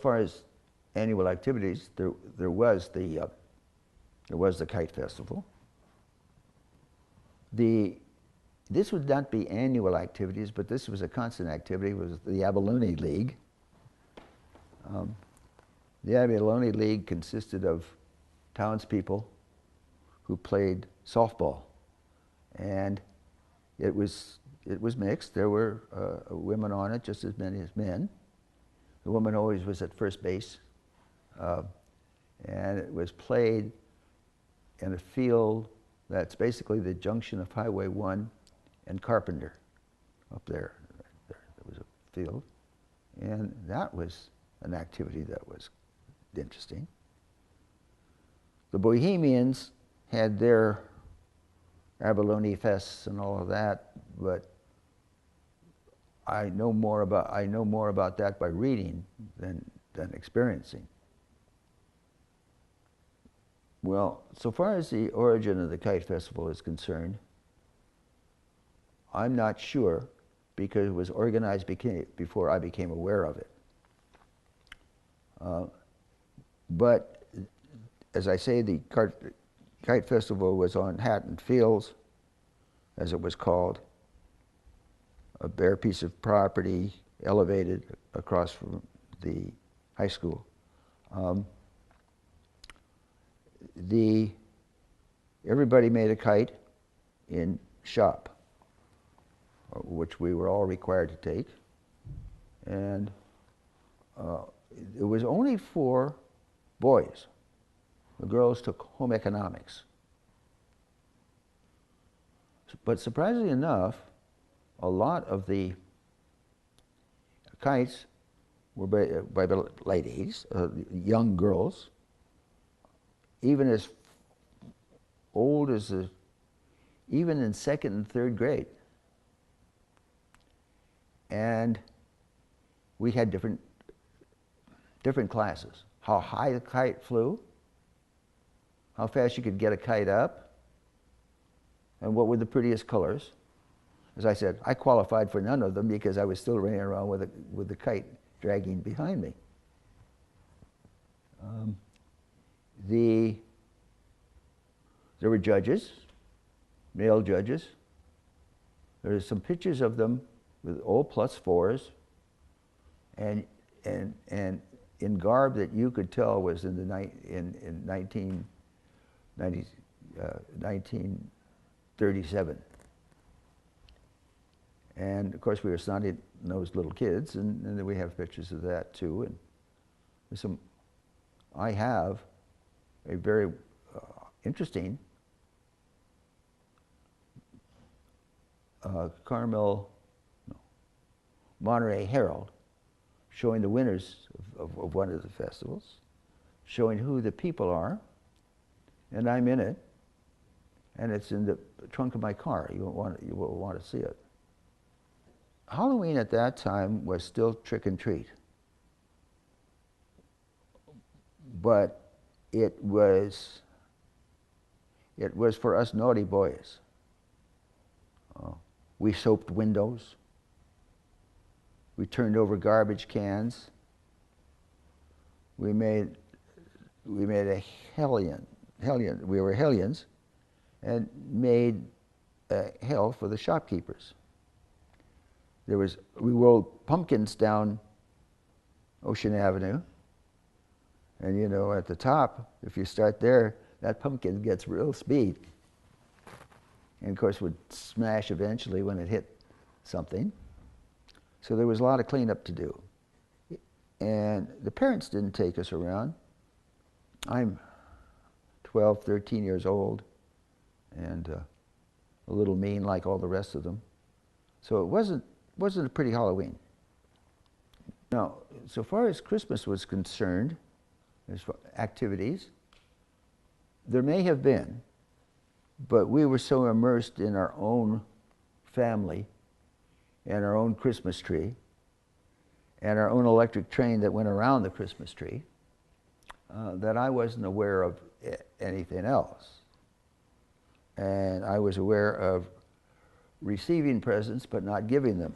far as annual activities, there was the kite festival. This would not be annual activities, but this was a constant activity. It was the Abalone League. The Abalone League consisted of townspeople who played softball, and it was mixed. There were women on it, just as many as men. The woman always was at first base, and it was played in a field that's basically the junction of Highway 1 and Carpenter. Up there was a field, and that was an activity that was interesting. The Bohemians had their abalone fests and all of that, but I know more about that by reading than experiencing. Well, so far as the origin of the Kite Festival is concerned, I'm not sure, because it was organized before I became aware of it. But as I say, the Kite Festival was on Hatton Fields, as it was called, a bare piece of property elevated across from the high school. Everybody made a kite in shop, which we were all required to take, and it was only for boys. The girls took home economics. But surprisingly enough, a lot of the kites were by the ladies, young girls, even as old as even in second and third grade. And we had different classes. How high the kite flew, how fast you could get a kite up, and what were the prettiest colors. As I said, I qualified for none of them because I was still running around with the kite dragging behind me. There were judges, male judges. There are some pictures of them with all +4s, and in garb that you could tell was in 1937. And of course we were snotty-nosed little kids, and then we have pictures of that too. And there's I have a very interesting Monterey Herald showing the winners of one of the festivals, showing who the people are, and I'm in it, and it's in the trunk of my car. You will want to see it. Halloween at that time was still trick and treat, but it was for us naughty boys. We soaped windows. We turned over garbage cans. We made a hellion. We were hellions, and made hell for the shopkeepers. We rolled pumpkins down Ocean Avenue, and you know, at the top, if you start there, that pumpkin gets real speed, and of course would smash eventually when it hit something. So there was a lot of cleanup to do, and the parents didn't take us around. I'm 12, 13 years old, and a little mean like all the rest of them. So it wasn't a pretty Halloween. Now, so far as Christmas was concerned, as far activities, there may have been, but we were so immersed in our own family and our own Christmas tree and our own electric train that went around the Christmas tree that I wasn't aware of anything else. And I was aware of receiving presents but not giving them.